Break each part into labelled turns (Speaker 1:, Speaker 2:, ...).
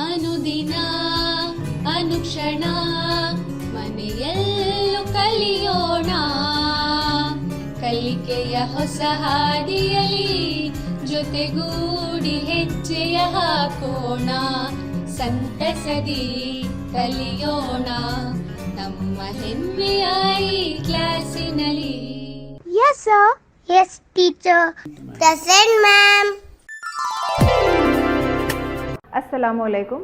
Speaker 1: ಅನುದಿನ ಅನುಕ್ಷಣ ಮನೆಯಲ್ಲೂ ಕಲಿಯೋಣ, ಕಲಿಕೆಯ ಹೊಸ ಹಾದಿಯಲಿ ಜೊತೆಗೂಡಿ ಹೆಜ್ಜೆಯ ಹಾಕೋಣ, ಸಂತಸದಿ ಕಲಿಯೋಣ ನಮ್ಮ ಹೆಮ್ಮೆಯ ಈ ಕ್ಲಾಸಿನಲ್ಲಿ.
Speaker 2: Yes, sir. Yes, teacher. Present, ma'am.
Speaker 3: अस्सलामुअलैकुम।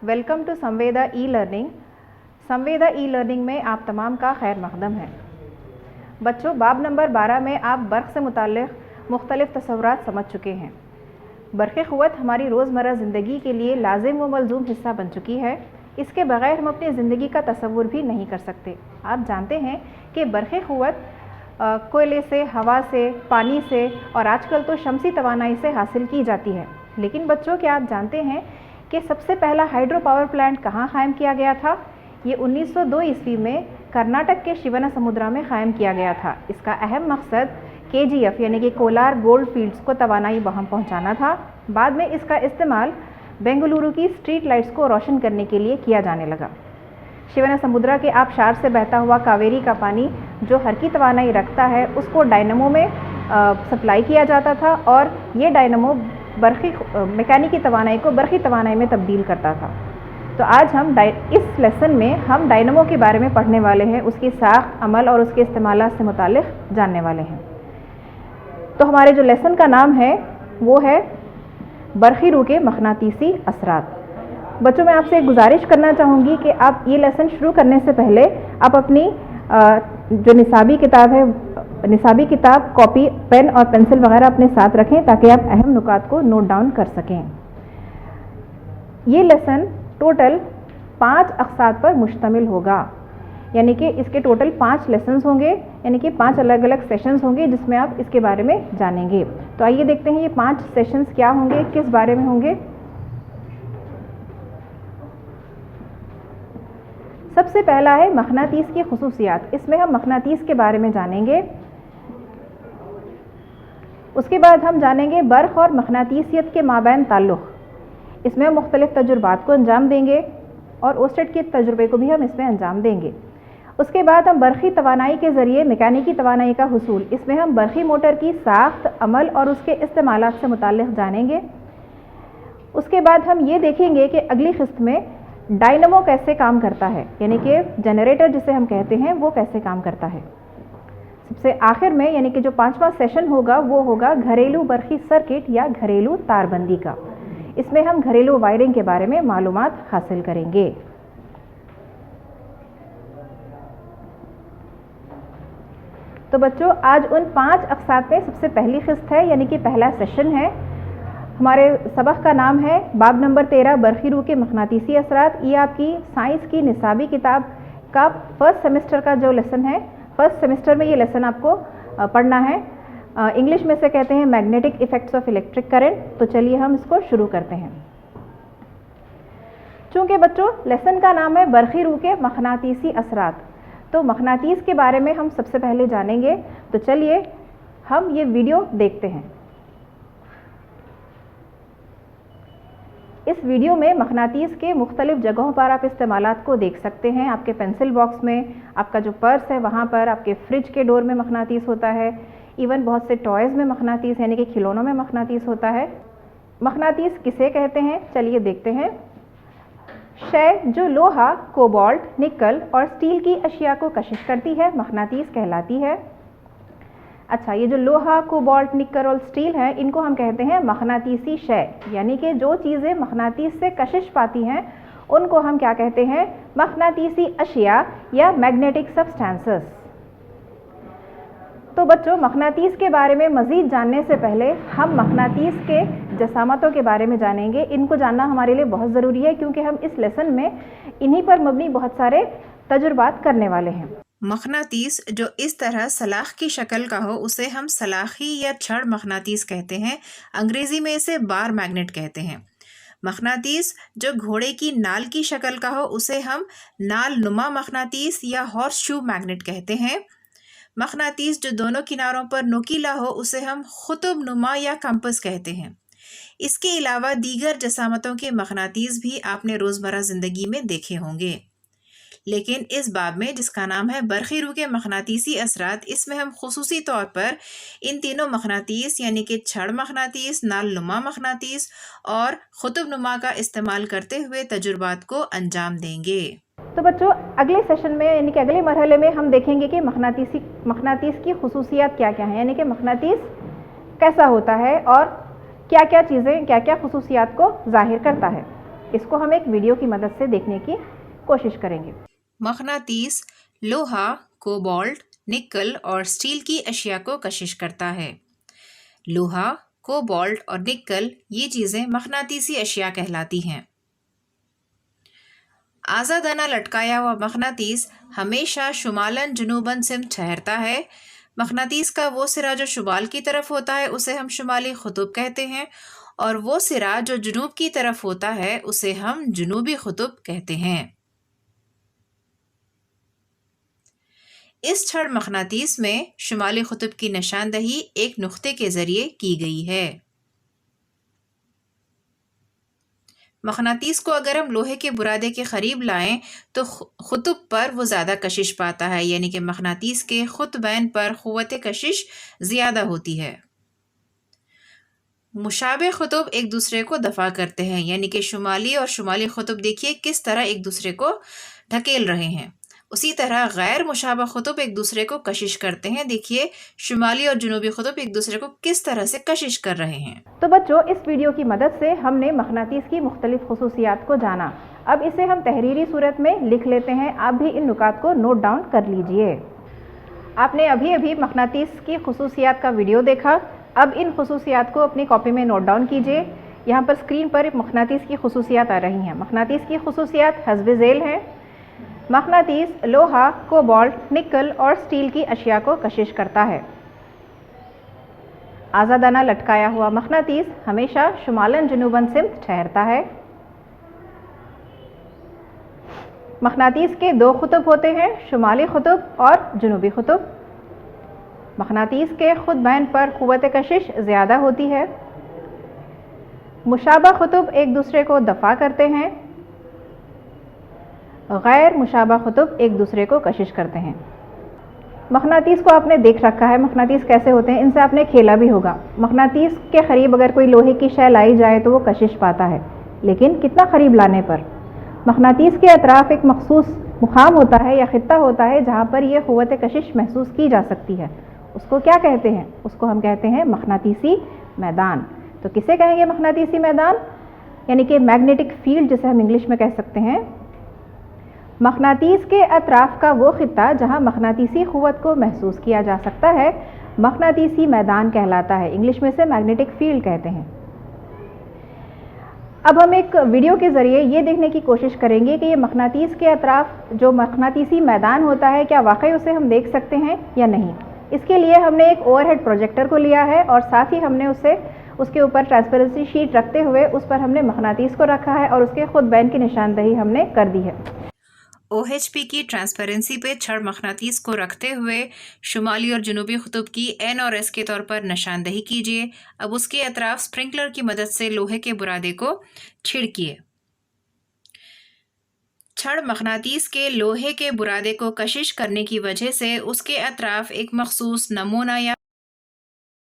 Speaker 3: Welcome to Samveda e learning. Samveda e learning में आप तमाम का खैर मकदम है। बच्चों, बाब नंबर 12 में आप बर्क़ से मुताल्लिक़ मुख्तलिफ़ तसव्वुरात समझ चुके हैं। बर्क़ क़ुव्वत हमारी रोज़मर्रा ज़िंदगी के लिए लाजिम व मलज़ूम हिस्सा बन चुकी है। इसके बग़ैर हम अपनी ज़िंदगी का तसव्वुर भी नहीं कर सकते। आप जानते हैं कि बर्क़ क़ुव्वत कोयले से, हवा से, पानी से और आजकल तो शमसी तवानाई से हासिल की जाती है। लेकिन बच्चों, क्या आप जानते हैं कि सबसे पहला हाइड्रो पावर प्लांट कहाँ क़ायम किया गया था? ये 1902 ईस्वी में कर्नाटक के शिवनासमुद्रा में क़ायम किया गया था। इसका अहम मकसद KGF यानी कि कोलार गोल्ड फील्ड्स को तवानाई वहाँ पहुँचाना था। बाद में इसका इस्तेमाल बेंगलुरु की स्ट्रीट लाइट्स को रोशन करने के लिए किया जाने लगा। शिवनासमुद्रा के आबशार से बहता हुआ कावेरी का पानी जो हर की तवानाई रखता है, उसको डायनमो में सप्लाई किया जाता था और ये डायनमो मैकेनिकी तवानाई को बर्क़ी तवानाई में तब्दील करता था। तो आज हम इस लेसन में हम डायनमो के बारे में पढ़ने वाले हैं, उसकी साख, अमल और उसके इस्तेमालात से मुताल्लिक़ जानने वाले हैं। तो हमारे जो लेसन का नाम है वो है बर्क़ी रूह के मक़नातीसी असरात। बच्चों, मैं आपसे एक गुजारिश करना चाहूँगी कि आप ये लेसन शुरू करने से पहले आप अपनी जो निसाबी किताब, कॉपी, पेन और पेंसिल वगैरह अपने साथ रखें ताकि आप अहम नुकात को नोट डाउन कर सकें। ये लेसन टोटल 5 अक़सात पर मुश्तमिल होगा, यानी कि इसके टोटल 5 लेसन्स होंगे, यानी कि 5 अलग अलग सेशंस होंगे जिसमें आप इसके बारे में जानेंगे। तो आइए देखते हैं ये 5 सेशंस क्या होंगे, किस बारे में होंगे। सबसे पहला है मक़नातीस की ख़ुसूसियात। इसमें हम मक़नातीस के बारे में जानेंगे। उसके बाद हम जानेंगे बर्क़ और मक़नातीसियत के माबैन ताल्लुक़। इसमें हम मुख्तलिफ़ तजुर्बात को अंजाम देंगे और ओस्टेड के तजुर्बे को भी हम इसमें अंजाम देंगे। उसके बाद हम बर्क़ी तवानाई के ज़रिए मैकेनिकी तवानाई का हुसूल, इसमें हम बर्क़ी मोटर की साख्त, अमल और उसके इस्तेमालात से मुताल्लिक़ जानेंगे। उसके बाद हम ये देखेंगे कि अगली क़िस्त में डायनमो कैसे काम करता है, यानी कि जनरेटर जिसे हम कहते हैं वो कैसे काम करता है। सबसे आखिर में यानी कि जो 5वां सेशन होगा वो होगा घरेलू बर्क़ी सर्किट या घरेलू तारबंदी का। इसमें हम घरेलू वायरिंग के बारे में मालूमात हासिल करेंगे। तो बच्चों, आज उन 5 अक़सात में सबसे पहली क़िस्त है, यानी कि पहला सेशन है। हमारे सबक का नाम है बाब नंबर 13 बर्क़ी रूह के मक़नातीसी असरात। ये आपकी साइंस की निसाबी किताब का फर्स्ट सेमेस्टर का जो लेसन है, फर्स्ट सेमेस्टर में ये लेसन आपको पढ़ना है। इंग्लिश में से कहते हैं magnetic effects of electric current. तो चलिए हम इसको शुरू करते हैं। चूँकि बच्चों लेसन का नाम है बर्क़ी रूह के मक़नातीसी असरात, तो मक़नातीस के बारे में हम सबसे पहले जानेंगे। तो चलिए हम ये वीडियो देखते हैं। इस वीडियो में मक़नातीस के मुख्तलिफ़ जगहों पर आप इस्तेमालात को देख सकते हैं। आपके पेंसिल बॉक्स में, आपका जो पर्स है वहाँ पर, आपके फ्रिज के डोर में मक़नातीस होता है, इवन बहुत से टॉयज़ में मक़नातीस यानी कि खिलौनों में मक़नातीस होता है। मक़नातीस किसे कहते हैं, चलिए देखते हैं। शय जो लोहा, कोबाल्ट, निकल और स्टील की अशिया को कशिश करती है मक़नातीस कहलाती है। अच्छा, ये जो लोहा, कोबाल्ट, निकल और स्टील है इनको हम कहते हैं मक़नातीसी शय, यानी कि जो चीज़ें मक़नातीस से कशिश पाती हैं उनको हम क्या कहते हैं, मक़नातीसी अशिया या मैग्नेटिक सब्सटेंसेस। तो बच्चों, मक़नातीस के बारे में मज़ीद जानने से पहले हम मक़नातीस के जसामतों के बारे में जानेंगे। इनको जानना हमारे लिए बहुत ज़रूरी है क्योंकि हम इस लेसन में इन्हीं पर मबनी बहुत सारे तजुर्बात करने वाले हैं।
Speaker 4: मक़नातीस जो इस तरह सलाख़ की शक्ल का हो उसे हम सलाख़ी या छड़ मक़नातीस कहते हैं। अंग्रेज़ी में इसे बार मैग्नेट कहते हैं। मक़नातीस जो घोड़े की नाल की शक्ल का हो उसे हम नाल नुमा मक़नातीस या हॉर्स शू मैग्नेट कहते हैं। मक़नातीस जो दोनों किनारों पर नुकीला हो उसे हम ख़ुतुब नुमा या कंपस कहते हैं। اس کے علاوہ دیگر جسامتوں کے مغناطیس بھی آپ نے روزمرہ زندگی میں دیکھے ہوں گے، لیکن اس باب میں جس کا نام ہے برقی روح کے مغناطیسی اثرات، اس میں ہم خصوصی طور پر ان تینوں مغناطیس یعنی کہ چھڑ مغناطیس، نال نما مغناطیس اور قطب نما کا استعمال کرتے ہوئے تجربات کو انجام دیں گے۔
Speaker 3: تو بچوں اگلے سیشن میں یعنی کہ اگلے مرحلے میں ہم دیکھیں گے کہ مغناطیس کی خصوصیات کیا کیا ہیں، یعنی کہ مغناطیس کیسا ہوتا ہے اور کیا کیا چیزیں کیا کیا خصوصیات کو ظاہر کرتا ہے۔ اس کو ہم ایک ویڈیو کی مدد سے دیکھنے کی کوشش کریں گے۔
Speaker 4: مغناطیس لوہا، کوبالٹ، نکل اور اسٹیل کی اشیاء کو کشش کرتا ہے۔ لوہا، کوبالٹ اور نکل یہ چیزیں مغناطیسی اشیاء کہلاتی ہیں۔ آزادانہ لٹکایا ہوا مغناطیس ہمیشہ شمالاً جنوباً سمت ٹھہرتا ہے۔ مغناطیس کا وہ سرا جو شمال کی طرف ہوتا ہے اسے ہم شمالی قطب کہتے ہیں، اور وہ سرا جو جنوب کی طرف ہوتا ہے اسے ہم جنوبی قطب کہتے ہیں۔ اس چھڑ مغناطیس میں شمالی قطب کی نشاندہی ایک نقطے کے ذریعے کی گئی ہے۔ مغناطیس کو اگر ہم لوہے کے برادے کے قریب لائیں تو قطب پر وہ زیادہ کشش پاتا ہے، یعنی کہ مغناطیس کے قطبین پر قوت کشش زیادہ ہوتی ہے۔ مشابہ قطب ایک دوسرے کو دفع کرتے ہیں، یعنی کہ شمالی اور شمالی قطب دیکھیے کس طرح ایک دوسرے کو ڈھکیل رہے ہیں، اسی طرح غیر مشابہ قطب ایک دوسرے کو کشش کرتے ہیں۔ دیکھیے شمالی اور جنوبی قطب ایک دوسرے کو کس طرح سے کشش کر رہے ہیں۔
Speaker 3: تو بچوں اس ویڈیو کی مدد سے ہم نے مغناطیس کی مختلف خصوصیات کو جانا۔ اب اسے ہم تحریری صورت میں لکھ لیتے ہیں، آپ بھی ان نکات کو نوٹ ڈاؤن کر لیجئے۔ آپ نے ابھی مغناطیس کی خصوصیات کا ویڈیو دیکھا، اب ان خصوصیات کو اپنی کاپی میں نوٹ ڈاؤن کیجئے۔ یہاں پر اسکرین پر مغناطیس کی خصوصیات آ رہی ہیں۔ مغناطیس کی خصوصیات حسب ذیل ہیں۔ مغناطیس لوہا، کوبالٹ، نکل اور اسٹیل کی اشیاء کو کشش کرتا ہے۔ آزادانہ لٹکایا ہوا مغناطیس ہمیشہ شمالاً جنوباً سمت ٹھہرتا ہے۔ مغناطیس کے دو قطب ہوتے ہیں، شمالی قطب اور جنوبی قطب۔ مغناطیس کے قطبین پر قوت کشش زیادہ ہوتی ہے۔ مشابہ قطب ایک دوسرے کو دفع کرتے ہیں، غیر مشابہ قطب ایک دوسرے کو کشش کرتے ہیں۔ مغناطیس کو آپ نے دیکھ رکھا ہے، مغناطیس کیسے ہوتے ہیں، ان سے آپ نے کھیلا بھی ہوگا۔ مغناطیس کے قریب اگر کوئی لوہے کی شے لائی جائے تو وہ کشش پاتا ہے، لیکن کتنا قریب لانے پر؟ مغناطیس کے اطراف ایک مخصوص مقام ہوتا ہے یا خطہ ہوتا ہے جہاں پر یہ قوت کشش محسوس کی جا سکتی ہے۔ اس کو کیا کہتے ہیں؟ اس کو ہم کہتے ہیں مغناطیسی میدان۔ تو کسے کہیں گے مغناطیسی میدان؟ یعنی کہ میگنیٹک فیلڈ جسے ہم انگلش میں کہہ سکتے ہیں۔ مغناطیس کے اطراف کا وہ خطہ جہاں مغناطیسی قوت کو محسوس کیا جا سکتا ہے مغناطیسی میدان کہلاتا ہے، انگلش میں سے میگنیٹک فیلڈ کہتے ہیں۔ اب ہم ایک ویڈیو کے ذریعے یہ دیکھنے کی کوشش کریں گے کہ یہ مغناطیس کے اطراف جو مغناطیسی میدان ہوتا ہے کیا واقعی اسے ہم دیکھ سکتے ہیں یا نہیں۔ اس کے لیے ہم نے ایک اوور ہیڈ پروجیکٹر کو لیا ہے اور ساتھ ہی ہم نے اس کے اوپر ٹرانسپیرنسی شیٹ رکھتے ہوئے اس پر ہم نے مغناطیس کو رکھا ہے اور اس کے قطبین کی نشاندہی ہم نے کر دی ہے۔
Speaker 4: OHP کی ٹرانسپیرنسی پہ چھڑ مغناطیس کو رکھتے ہوئے شمالی اور جنوبی قطب کی N اور S کے طور پر نشاندہی کیجیے۔ اب اس کے اطراف سپرنکلر کی مدد سے لوہے کے برادے کو چھڑکیے۔ چھڑ مغناطیس کے لوہے کے برادے کو کشش کرنے کی وجہ سے اس کے اطراف ایک مخصوص نمونہ یا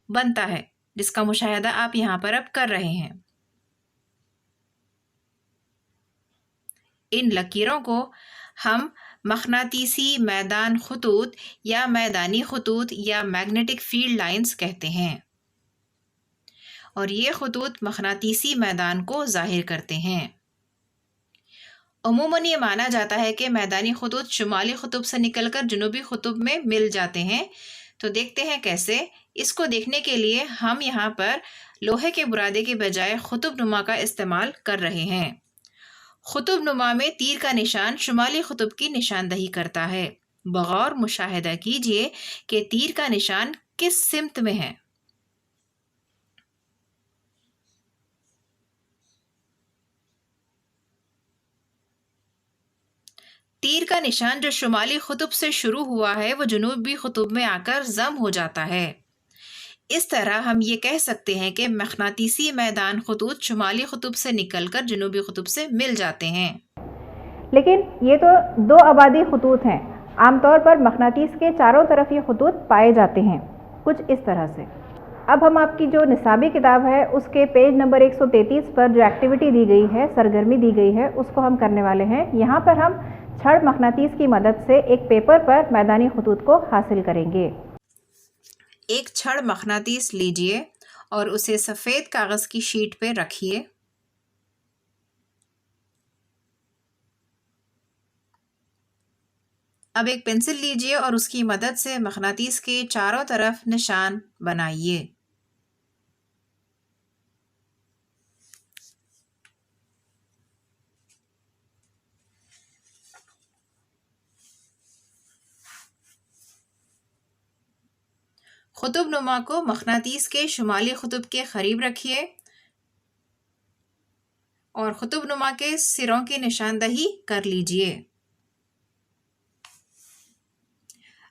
Speaker 4: بنتا ہے، جس کا مشاہدہ آپ یہاں پر اب کر رہے ہیں۔ ان لکیروں کو ہم مغناطیسی میدان خطوط یا میدانی خطوط یا میگنیٹک فیلڈ لائنز کہتے ہیں، اور یہ خطوط مغناطیسی میدان کو ظاہر کرتے ہیں۔ عموماً یہ مانا جاتا ہے کہ میدانی خطوط شمالی قطب سے نکل کر جنوبی قطب میں مل جاتے ہیں۔ تو دیکھتے ہیں کیسے۔ اس کو دیکھنے کے لیے ہم یہاں پر لوہے کے برادے کے بجائے قطب نما کا استعمال کر رہے ہیں۔ قطب نما میں تیر کا نشان شمالی قطب کی نشاندہی کرتا ہے۔ بغور مشاہدہ کیجئے کہ تیر کا نشان کس سمت میں ہے۔ تیر کا نشان جو شمالی قطب سے شروع ہوا ہے وہ جنوبی قطب میں آ کر ضم ہو جاتا ہے۔ اس طرح ہم یہ کہہ سکتے ہیں کہ مغناطیسی میدان خطوط شمالی قطب سے نکل کر جنوبی قطب سے مل جاتے ہیں۔
Speaker 3: لیکن یہ تو دو آبادی خطوط ہیں، عام طور پر مغناطیس کے چاروں طرف یہ خطوط پائے جاتے ہیں، کچھ اس طرح سے۔ اب ہم آپ کی جو نصابی کتاب ہے اس کے پیج نمبر 133 پر جو ایکٹیویٹی دی گئی ہے، سرگرمی دی گئی ہے، اس کو ہم کرنے والے ہیں۔ یہاں پر ہم چھڑ مغناطیس کی مدد سے ایک پیپر پر میدانی خطوط کو حاصل کریں گے۔
Speaker 4: ایک چھڑ مغناطیس لیجئے اور اسے سفید کاغذ کی شیٹ پہ رکھیے۔ اب ایک پنسل لیجئے اور اس کی مدد سے مغناطیس کے چاروں طرف نشان بنائیے۔ قطب نما کو مغناطیس کے شمالی قطب کے قریب رکھیے اور قطب نما کے سروں کی نشاندہی کر لیجئے۔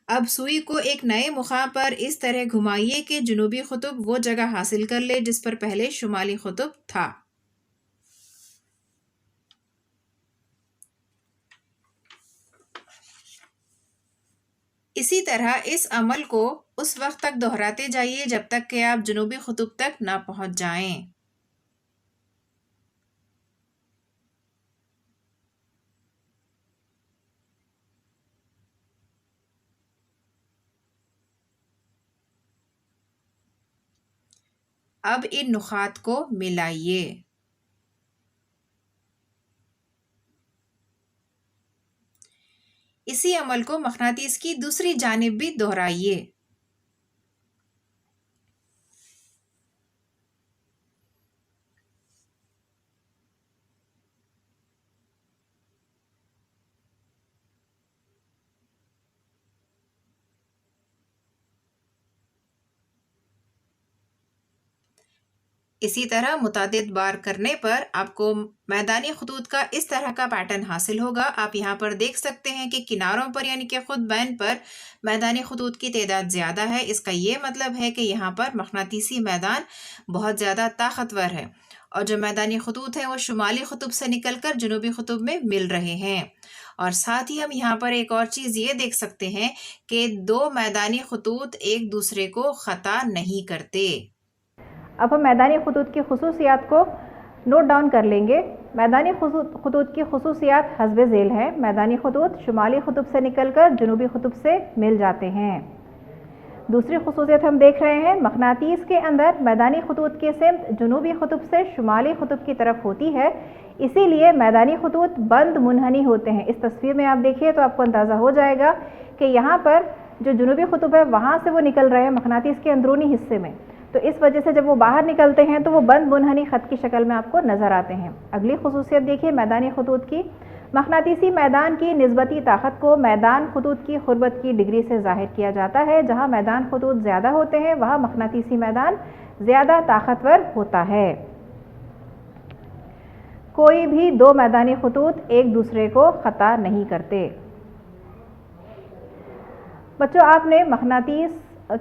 Speaker 4: اب سوئی کو ایک نئے مقام پر اس طرح گھمائیے کہ جنوبی قطب وہ جگہ حاصل کر لے جس پر پہلے شمالی قطب تھا۔ اسی طرح اس عمل کو اس وقت تک دہراتے جائیے جب تک کہ آپ جنوبی قطب تک نہ پہنچ جائیں۔ اب ان نقاط کو ملائیے۔ اسی عمل کو مغناطیس کی دوسری جانب بھی دہرائیے۔ اسی طرح متعدد بار کرنے پر آپ کو میدانی خطوط کا اس طرح کا پیٹرن حاصل ہوگا۔ آپ یہاں پر دیکھ سکتے ہیں کہ کناروں پر یعنی کہ قطبین پر میدانی خطوط کی تعداد زیادہ ہے۔ اس کا یہ مطلب ہے کہ یہاں پر مغناطیسی میدان بہت زیادہ طاقتور ہے، اور جو میدانی خطوط ہیں وہ شمالی قطب سے نکل کر جنوبی قطب میں مل رہے ہیں۔ اور ساتھ ہی ہم یہاں پر ایک اور چیز یہ دیکھ سکتے ہیں کہ دو میدانی خطوط ایک دوسرے کو خطا نہیں کرتے۔
Speaker 3: اب ہم میدانی خطوط کی خصوصیات کو نوٹ ڈاؤن کر لیں گے۔ میدانی خطوط کی خصوصیات حسب ذیل ہیں۔ میدانی خطوط شمالی قطب سے نکل کر جنوبی قطب سے مل جاتے ہیں۔ دوسری خصوصیت ہم دیکھ رہے ہیں، مغناطیس کے اندر میدانی خطوط کی سمت جنوبی قطب سے شمالی قطب کی طرف ہوتی ہے، اسی لیے میدانی خطوط بند منحنی ہوتے ہیں۔ اس تصویر میں آپ دیکھیے تو آپ کو اندازہ ہو جائے گا کہ یہاں پر جو جنوبی قطب ہے وہاں سے وہ نکل رہے ہیں مغناطیس کے اندرونی حصے میں، تو اس وجہ سے جب وہ باہر نکلتے ہیں تو وہ بند منحنی خط کی شکل میں آپ کو نظر آتے ہیں۔ اگلی خصوصیت دیکھیے میدانی خطوط کی، مغناطیسی میدان کی نسبتی طاقت کو میدان خطوط کی قربت کی ڈگری سے ظاہر کیا جاتا ہے۔ جہاں میدان خطوط زیادہ ہوتے ہیں وہاں مغناطیسی میدان زیادہ طاقتور ہوتا ہے۔ کوئی بھی دو میدانی خطوط ایک دوسرے کو خطا نہیں کرتے۔ بچوں، آپ نے مغناطیس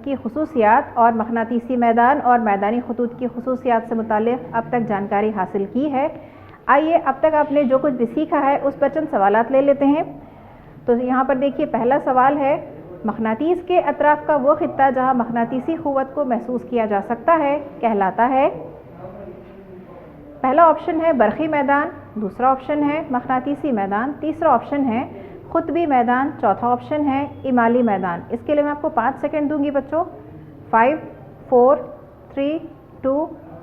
Speaker 3: کی خصوصیات اور مغناطیسی میدان اور میدانی خطوط کی خصوصیات سے متعلق اب تک جانکاری حاصل کی ہے۔ آئیے اب تک آپ نے جو کچھ بھی سیکھا ہے اس پر چند سوالات لے لیتے ہیں۔ تو یہاں پر دیکھیے پہلا سوال ہے، مغناطیس کے اطراف کا وہ خطہ جہاں مغناطیسی قوت کو محسوس کیا جا سکتا ہے کہلاتا ہے؟ پہلا آپشن ہے برقی میدان، دوسرا آپشن ہے مغناطیسی میدان، تیسرا آپشن ہے قطبی میدان، چوتھا آپشن ہے امالی میدان۔ اس کے لیے میں آپ کو 5 سیکنڈ دوں گی بچوں۔ 5 4 3 2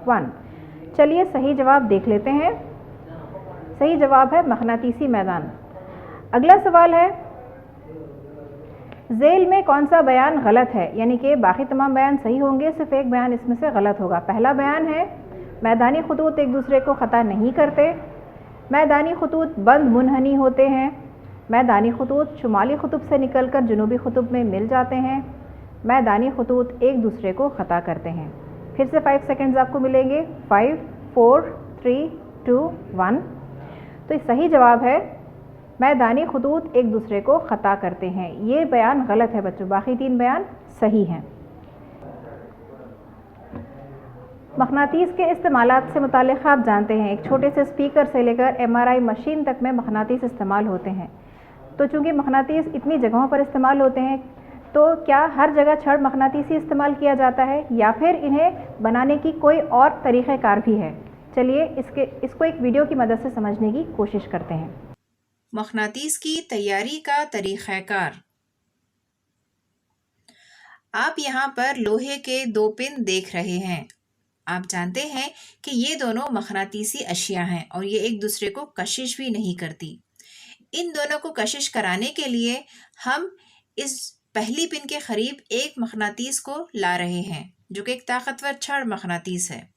Speaker 3: 1۔ چلیے صحیح جواب دیکھ لیتے ہیں۔ صحیح جواب ہے مغناطیسی میدان۔ اگلا سوال ہے، ذیل میں کون سا بیان غلط ہے؟ یعنی کہ باقی تمام بیان صحیح ہوں گے، صرف ایک بیان اس میں سے غلط ہوگا۔ پہلا بیان ہے میدانی خطوط ایک دوسرے کو خطا نہیں کرتے، میدانی خطوط بند منحنی ہوتے ہیں، میدانی خطوط شمالی قطب سے نکل کر جنوبی قطب میں مل جاتے ہیں، میدانی خطوط ایک دوسرے کو خطا کرتے ہیں۔ پھر سے 5 سیکنڈز آپ کو ملیں گے۔ 5 4 3 2 1۔ تو صحیح جواب ہے میدانی خطوط ایک دوسرے کو خطا کرتے ہیں۔ یہ بیان غلط ہے بچوں، باقی 3 بیان صحیح ہیں۔ मकनातीस के इस्तेमालात से मुतालिक आप जानते हैं, एक छोटे से स्पीकर से लेकर MRI मशीन तक में मकनातीस इस्तेमाल होते हैं। तो चूँकि मकनातीस इतनी जगहों पर इस्तेमाल होते हैं, तो क्या हर जगह छड़ मकनातीसी इस्तेमाल किया जाता है या फिर इन्हें बनाने की कोई और तरीक़ेकार भी है? चलिए इसको एक वीडियो की मदद से समझने की कोशिश करते हैं।
Speaker 4: मकनातीस की तैयारी का तरीक़ाकार। आप यहाँ पर लोहे के 2 पिन देख रहे हैं। आप जानते हैं कि ये दोनों मकनातीसी अशिया हैं और ये एक दूसरे को कशिश भी नहीं करती। इन दोनों को कशिश कराने के लिए हम इस पहली पिन के करीब एक मकनातीस को ला रहे हैं, जो कि एक ताकतवर छड़ मकनातीस है।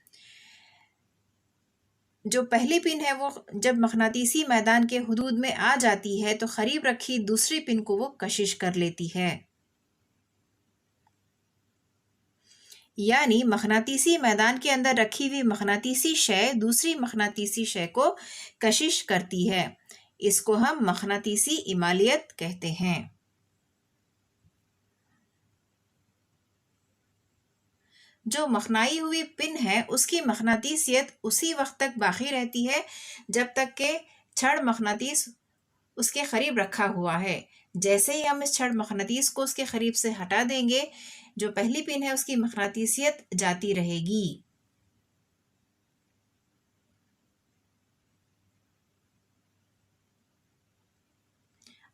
Speaker 4: जो पहली पिन है वो जब मकनातीसी मैदान के हुदूद में आ जाती है तो करीब रखी दूसरी पिन को वो कशिश कर लेती है, यानी मकनातीसी मैदान के अंदर रखी हुई मकनातीसी शय दूसरी मकनातीसी शय को कशिश करती है। इसको हम मकनातीसी इमालियत कहते हैं। जो मखनाई हुई पिन है उसकी मकनातीसियत उसी वक्त तक बाकी रहती है जब तक कि छड़ मकनातीस उसके करीब रखा हुआ है। जैसे ही हम इस छड़ मकनातीस को उसके करीब से हटा देंगे, जो पहली पिन है उसकी मकनातीसियत जाती रहेगी।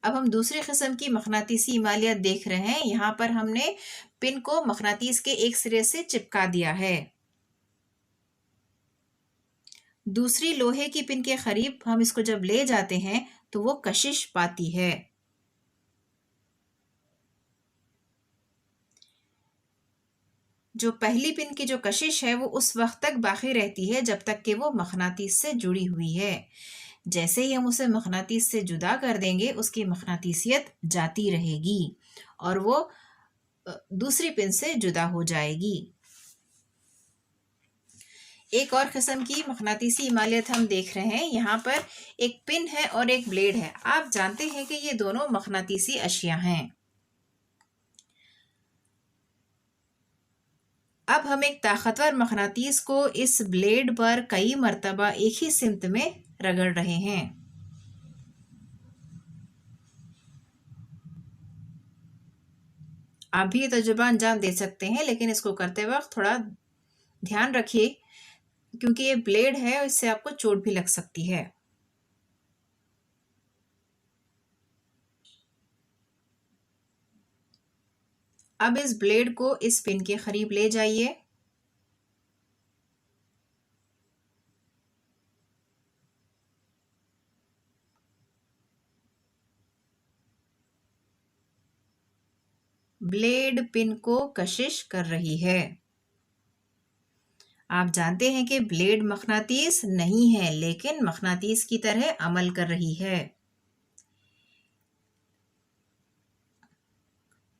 Speaker 4: अब हम दूसरी किस्म की मकनातीसी इमालियत देख रहे हैं। यहाँ पर हमने पिन को मकनातीस के एक सिरे से चिपका दिया है। दूसरी लोहे की पिन के करीब हम इसको जब ले जाते हैं तो वो कशिश पाती है। जो पहली पिन की जो कशिश है वो उस वक्त तक बाकी रहती है जब तक कि वो मकनातीस से जुड़ी हुई है। जैसे ही हम उसे मकनातीस से जुदा कर देंगे उसकी मकनातीसियत जाती रहेगी और वो दूसरी पिन से जुदा हो जाएगी। एक और किस्म की मकनातीसी इमालियत हम देख रहे हैं। यहाँ पर एक पिन है और एक ब्लेड है। आप जानते हैं कि ये दोनों मकनातीसी अशिया हैं। अब हम एक ताकतवर मकनातीस को इस ब्लेड पर कई मर्तबा एक ही सिमत में रगड़ रहे हैं। आप भी ये तजुर्बा अंजाम दे सकते हैं, लेकिन इसको करते वक्त थोड़ा ध्यान रखिए क्योंकि ये ब्लेड है और इससे आपको चोट भी लग सकती है। अब इस ब्लेड को इस पिन के करीब ले जाइए। ब्लेड पिन को कशिश कर रही है। आप जानते हैं कि ब्लेड मकनातीस नहीं है, लेकिन मकनातीस की तरह अमल कर रही है।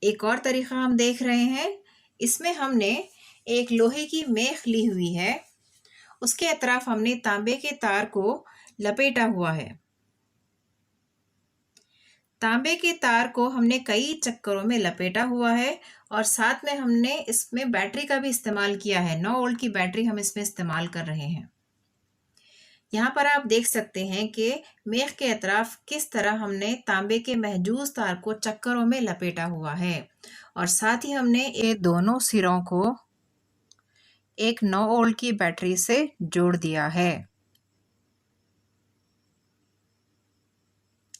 Speaker 4: एक और तरीका हम देख रहे हैं। इसमें हमने एक लोहे की मेख ली हुई है, उसके अतराफ हमने तांबे के तार को लपेटा हुआ है। तांबे के तार को हमने कई चक्करों में लपेटा हुआ है और साथ में हमने इसमें बैटरी का भी इस्तेमाल किया है। 9 वोल्ट की बैटरी हम इसमें इस्तेमाल कर रहे हैं। यहाँ पर आप देख सकते हैं कि मेख के अतराफ किस तरह हमने तांबे के महजूज तार को चक्करों में लपेटा हुआ है और साथ ही हमने ये दोनों सिरों को एक 9 वोल्ट की बैटरी से जोड़ दिया है।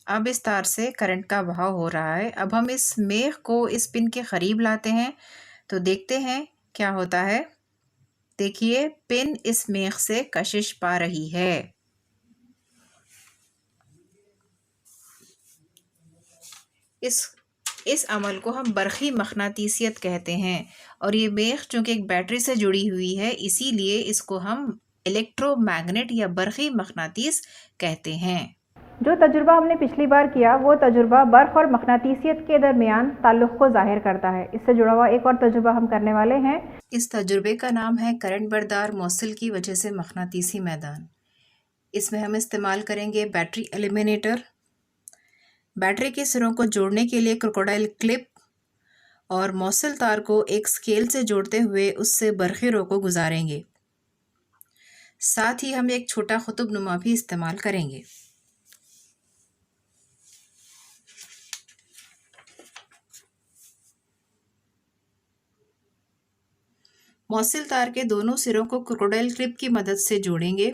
Speaker 4: अब इस तार से करंट का बहाव हो रहा है। अब हम इस मेख को इस पिन के करीब लाते हैं तो देखते हैं क्या होता है। देखिए, पिन इस मेख से कशिश पा रही है। इस अमल को हम बरखी मकनातीसियत कहते हैं और ये मेख चूँकि एक बैटरी से जुड़ी हुई है, इसीलिए इसको हम इलेक्ट्रोमैग्नेट या बरखी मकनातीस कहते हैं।
Speaker 3: जो तजुर्बा हमने पिछली बार किया वो तजुर्बा बर्फ़ और मकनातीसियत के दरमियान ताल्लुक़ को ज़ाहिर करता है। इससे जुड़ा हुआ एक और तजुर्बा हम करने वाले हैं।
Speaker 4: इस तजुर्बे का नाम है करंट बरदार मौसल की वजह से मकनातीसी मैदान। इसमें हम इस्तेमाल करेंगे बैटरी एलिमिनेटर, बैटरी के सिरों को जोड़ने के लिए क्रोकोडाइल क्लिप और मौसल तार को एक स्केल से जोड़ते हुए उससे बरखी रो को गुजारेंगे। साथ ही हम एक छोटा कुतुब नुमा भी इस्तेमाल करेंगे। मौसिल तार के दोनों सिरों को क्रोकोडाइल क्लिप की मदद से जोड़ेंगे।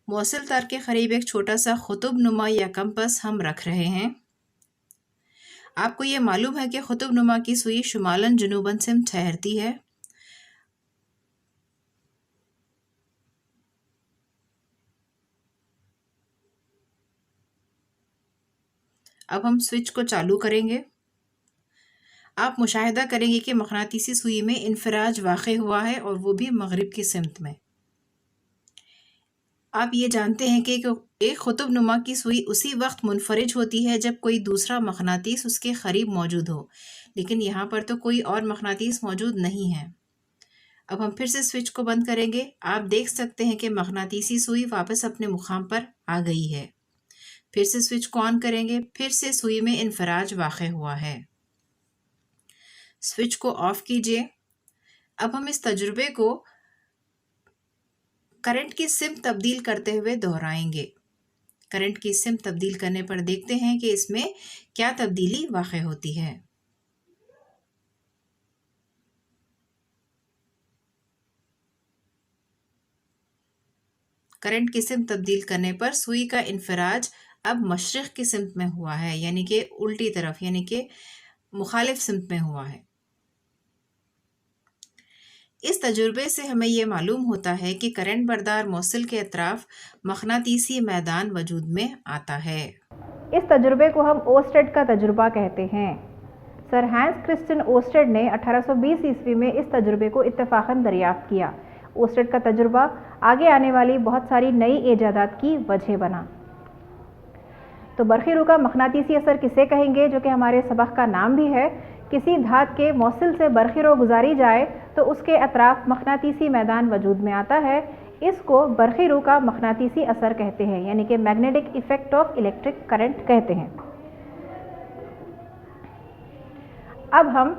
Speaker 4: मौसिल तार के करीब एक छोटा सा कुतुब नुमा या कंपास हम रख रहे हैं। आपको ये मालूम है कि कुतुब नुमा की सुई शुमालन जुनूबन से ठहरती है। अब हम स्विच को चालू करेंगे। आप मुशाहिदा करेंगे कि मकनातीसी सुई में इन्फिराज वाक़ हुआ है और वो भी मगरिब की सिमत में। आप ये जानते हैं कि एक कुतुब नुमा की सुई उसी वक्त मुनफरिज होती है जब कोई दूसरा मकनातीस उसके करीब मौजूद हो, लेकिन यहाँ पर तो कोई और मकनातीस मौजूद नहीं है। अब हम फिर से स्विच को बंद करेंगे। आप देख सकते हैं कि मकनातीसी सुई वापस अपने मुकाम पर आ गई है। फिर से स्विच को ऑन करेंगे। फिर से सुई में इन्फिराज वाक़ हुआ है। स्विच को ऑफ कीजिए। अब हम इस तजुर्बे को करंट की सिमत तब्दील करते हुए दोहराएंगे। करंट की सिमत तब्दील करने पर देखते हैं कि इसमें क्या तब्दीली वाक़ होती है। करंट की सिमत तब्दील करने पर सुई का इन्फिराज अब मशरिक़ की सिमत में हुआ है, यानी कि उल्टी तरफ, यानी कि मुखालिफ सिमत में हुआ है। इस तजुर्बे से हमें यह मालूम होता है कि करंट बरदार मौसिल के अतराफ मकनातीसी मैदान वजूद में आता है।
Speaker 3: इस तजुर्बे को हम ओस्टेड का तजुर्बा कहते हैं। सर हैंस क्रिस्टियन ओस्टेड ने 1820 ईस्वी में इस तजुर्बे को इत्तफाकन दरियाफ्त किया। ओस्टेड का तजुर्बा आगे आने वाली बहुत सारी नई ईजादात की वजह बना। तो बरक़ी रूह का मकनातीसी असर किसे कहेंगे, जो कि हमारे सबक का नाम भी है। किसी धात के मौसिल से बरक़ी रूह गुजारी जाए तो उसके अतराफ मकनातीसी मैदान वजूद में आता है। इसको बरक़ी रूह का मकनातीसी असर कहते हैं, यानी कि magnetic effect of electric current कहते हैं। अब हम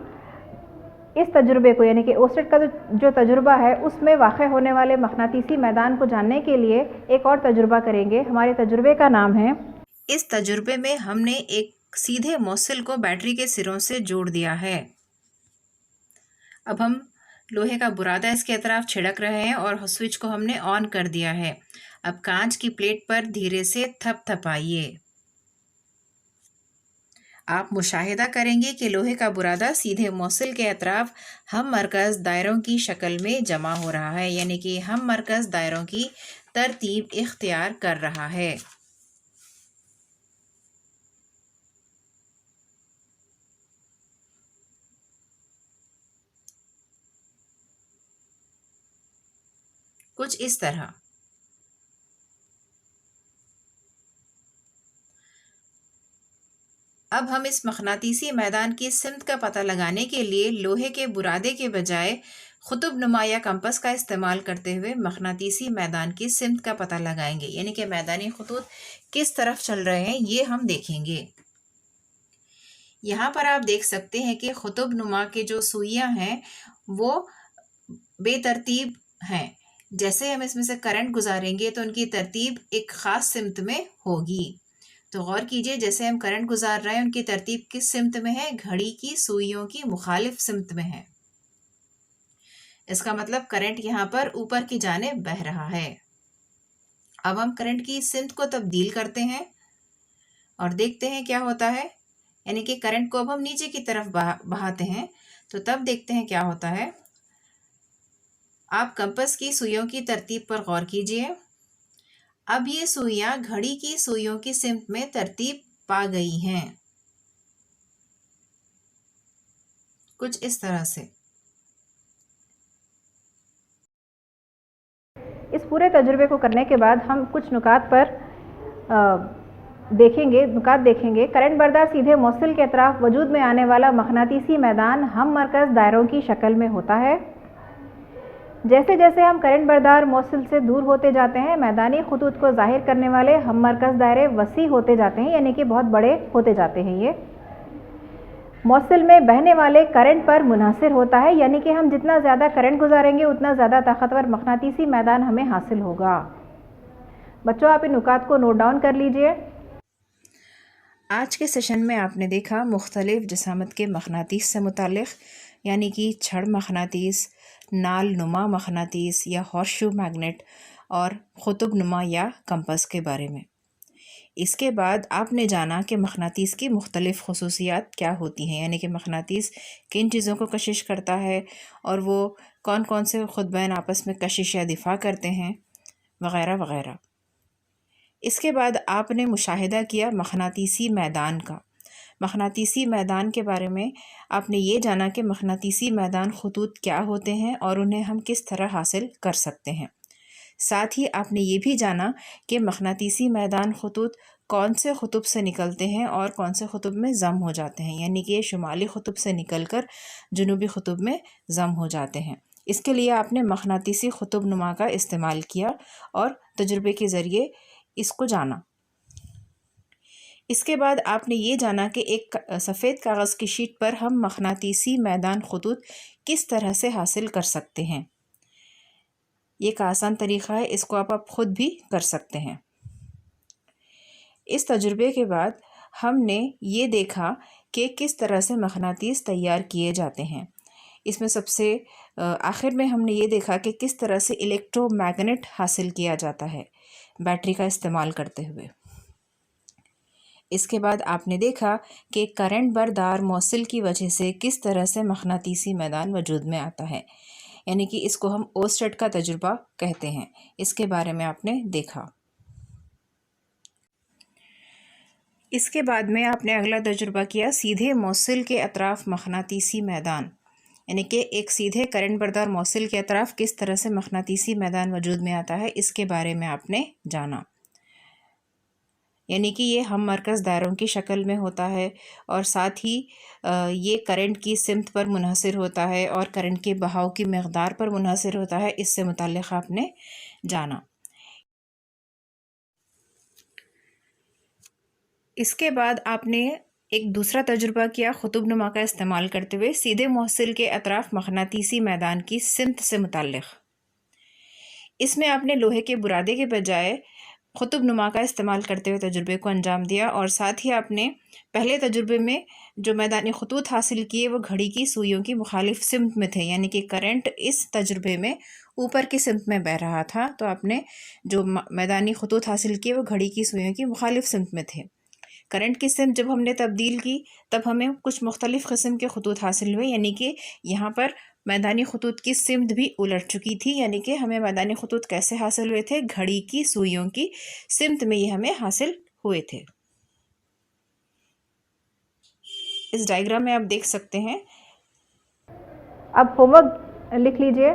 Speaker 3: इस तजुर्बे को, यानी कि ओस्टेड का जो तजुर्बा है उसमें वाक़ होने वाले मकनातीसी मैदान को जानने के लिए एक और तजुर्बा करेंगे। हमारे तजुर्बे का नाम है,
Speaker 4: इस तजुर्बे में हमने एक सीधे मौसिल को बैटरी के सिरों से जोड़ दिया है। अब हम लोहे का बुरादा इसके अतराफ छिड़क रहे हैं और स्विच को हमने ऑन कर दिया है। अब कांच की प्लेट पर धीरे से थपथपाइए। आप मुशाहिदा करेंगे कि लोहे का बुरादा सीधे मौसिल के अतराफ हम मरकज़ दायरों की शक्ल में जमा हो रहा है, यानी कि हम मरकज़ दायरों की तरतीब इख्तियार कर रहा है। कुछ इस तरह। अब हम इस मकनातीसी मैदान की सिमत का पता लगाने के लिए लोहे के बुरादे के बजाय कुतुब नुमा या कंपास का इस्तेमाल करते हुए मकनातीसी मैदान की सिमत का पता लगाएंगे, यानी कि मैदानी खतूत किस तरफ चल रहे हैं ये हम देखेंगे। यहाँ पर आप देख सकते हैं कि कुतुब नुमा के जो सुइयाँ हैं वो बेतरतीब हैं। जैसे हम इसमें से करंट गुजारेंगे तो उनकी तरतीब एक ख़ास सिमत में होगी। तो गौर कीजिए, जैसे हम करंट गुजार रहे हैं उनकी तरतीब किस सिमत में है? घड़ी की सुइयों की मुखालिफ सिमत में है। इसका मतलब करंट यहाँ पर ऊपर की जानिब बह रहा है। अब हम करंट की सिमत को तब्दील करते हैं और देखते हैं क्या होता है। यानी कि करंट को अब हम नीचे की तरफ बहाते हैं तो तब देखते हैं क्या होता है। आप कंपास की सुइयों की तरतीब पर गौर कीजिए। अब ये सुइयां घड़ी की सुइयों की सिमत में तरतीब पा गई हैं, कुछ इस तरह से।
Speaker 3: इस पूरे तजुर्बे को करने के बाद हम कुछ नुकात पर देखेंगे। करंट बरदार सीधे मौसिल के अतराफ वजूद में आने वाला मकनातीसी मैदान हम मरकज़ दायरों की शक्ल में होता है। जैसे जैसे हम करंट बरदार मौसिल से दूर होते जाते हैं, मैदानी खतूत को ज़ाहिर करने वाले हम मरकज़ दायरे वसी होते जाते हैं, यानी कि बहुत बड़े होते जाते हैं। ये موصل میں بہنے والے کرنٹ پر منحصر ہوتا ہے، یعنی کہ ہم جتنا زیادہ کرنٹ گزاریں گے اتنا زیادہ طاقتور مقناطیسی میدان ہمیں حاصل ہوگا۔ بچوں آپ ان نکات کو نوٹ ڈاؤن کر لیجئے۔
Speaker 4: آج کے سیشن میں آپ نے دیکھا مختلف جسامت کے مقناطیس سے متعلق، یعنی کہ چھڑ مقناطیس، نال نما مقناطیس یا ہارس شو میگنیٹ اور قطب نما یا کمپس کے بارے میں۔ اس کے بعد آپ نے جانا کہ مقناطیس کی مختلف خصوصیات کیا ہوتی ہیں، یعنی کہ مقناطیس کن چیزوں کو کشش کرتا ہے اور وہ کون کون سے خطبین آپس میں کشش یا دفاع کرتے ہیں وغیرہ وغیرہ۔ اس کے بعد آپ نے مشاہدہ کیا مقناطیسی میدان کا۔ مقناطیسی میدان کے بارے میں آپ نے یہ جانا کہ مقناطیسی میدان خطوط کیا ہوتے ہیں اور انہیں ہم کس طرح حاصل کر سکتے ہیں۔ ساتھ ہی آپ نے یہ بھی جانا کہ مقناطیسی میدان خطوط کون سے قطب سے نکلتے ہیں اور کون سے قطب میں ضم ہو جاتے ہیں، یعنی کہ یہ شمالی قطب سے نکل کر جنوبی قطب میں ضم ہو جاتے ہیں۔ اس کے لیے آپ نے مقناطیسی قطب نما کا استعمال کیا اور تجربے کے ذریعے اس کو جانا۔ اس کے بعد آپ نے یہ جانا کہ ایک سفید کاغذ کی شیٹ پر ہم مقناطیسی میدان خطوط کس طرح سے حاصل کر سکتے ہیں۔ یہ ایک آسان طریقہ ہے، اس کو آپ خود بھی کر سکتے ہیں۔ اس تجربے کے بعد ہم نے یہ دیکھا کہ کس طرح سے مقناطیس تیار کیے جاتے ہیں۔ اس میں سب سے آخر میں ہم نے یہ دیکھا کہ کس طرح سے الیکٹرو میگنیٹ حاصل کیا جاتا ہے بیٹری کا استعمال کرتے ہوئے۔ اس کے بعد آپ نے دیکھا کہ کرنٹ بردار موصل کی وجہ سے کس طرح سے مقناطیسی میدان وجود میں آتا ہے، یعنی کہ اس کو ہم اوسٹٹ کا تجربہ کہتے ہیں۔ اس کے بارے میں آپ نے دیکھا۔ اس کے بعد میں آپ نے اگلا تجربہ کیا سیدھے موصل کے اطراف مقناطیسی میدان، یعنی کہ ایک سیدھے کرنٹ بردار موصل کے اطراف کس طرح سے مقناطیسی میدان وجود میں آتا ہے، اس کے بارے میں آپ نے جانا۔ یعنی کہ یہ ہم مرکز دائروں کی شکل میں ہوتا ہے اور ساتھ ہی یہ کرنٹ کی سمت پر منحصر ہوتا ہے اور کرنٹ کے بہاؤ کی مقدار پر منحصر ہوتا ہے، اس سے متعلق آپ نے جانا۔ اس کے بعد آپ نے ایک دوسرا تجربہ کیا قطب نما کا استعمال کرتے ہوئے سیدھے موصل کے اطراف مقناطیسی میدان کی سمت سے متعلق۔ اس میں آپ نے لوہے کے برادے کے بجائے قطب نما کا استعمال کرتے ہوئے تجربے کو انجام دیا، اور ساتھ ہی آپ نے پہلے تجربے میں جو میدانی خطوط حاصل کیے وہ گھڑی کی سوئیوں کی مخالف سمت میں تھے، یعنی کہ کرنٹ اس تجربے میں اوپر کی سمت میں بہہ رہا تھا، تو آپ نے جو میدانی خطوط حاصل کیے وہ گھڑی کی سوئیوں کی مخالف سمت میں تھے۔ کرنٹ کی سمت جب ہم نے تبدیل کی تب ہمیں کچھ مختلف قسم کے خطوط حاصل ہوئے، یعنی کہ یہاں پر میدانی خطوط کی سمت بھی الٹ چکی تھی، یعنی کہ ہمیں میدانی خطوط کیسے حاصل ہوئے تھے، گھڑی کی سوئیوں کی سمت میں یہ ہمیں حاصل ہوئے تھے۔ اس ڈائیگرام میں آپ دیکھ سکتے ہیں۔
Speaker 3: اب ہوم ورک لکھ لیجئے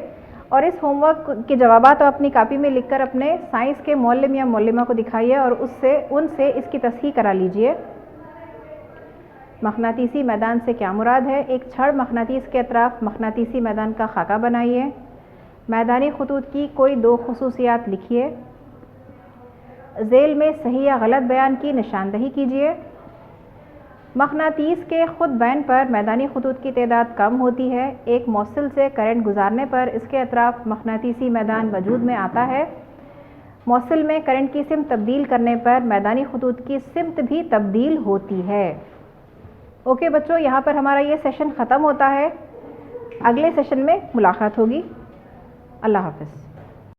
Speaker 3: اور اس ہوم ورک کے جوابات آپ اپنی کاپی میں لکھ کر اپنے سائنس کے معلم یا معلمہ کو دکھائیے اور ان سے اس کی تصحیح کرا لیجئے۔ مقناطیسی میدان سے کیا مراد ہے؟ ایک چھڑ مقناطیس کے اطراف مقناطیسی میدان کا خاکہ بنائیے۔ میدانی خطوط کی کوئی دو خصوصیات لکھیے۔ ذیل میں صحیح یا غلط بیان کی نشاندہی کیجیے۔ مقناطیس کے خطبین پر میدانی خطوط کی تعداد کم ہوتی ہے۔ ایک موصل سے کرنٹ گزارنے پر اس کے اطراف مقناطیسی میدان وجود میں آتا ہے۔ موصل میں کرنٹ کی سمت تبدیل کرنے پر میدانی خطوط کی سمت بھی تبدیل ہوتی ہے۔ اوکے بچوں، یہاں پر ہمارا یہ سیشن ختم ہوتا ہے۔ اگلے سیشن میں ملاقات ہوگی۔ اللہ حافظ۔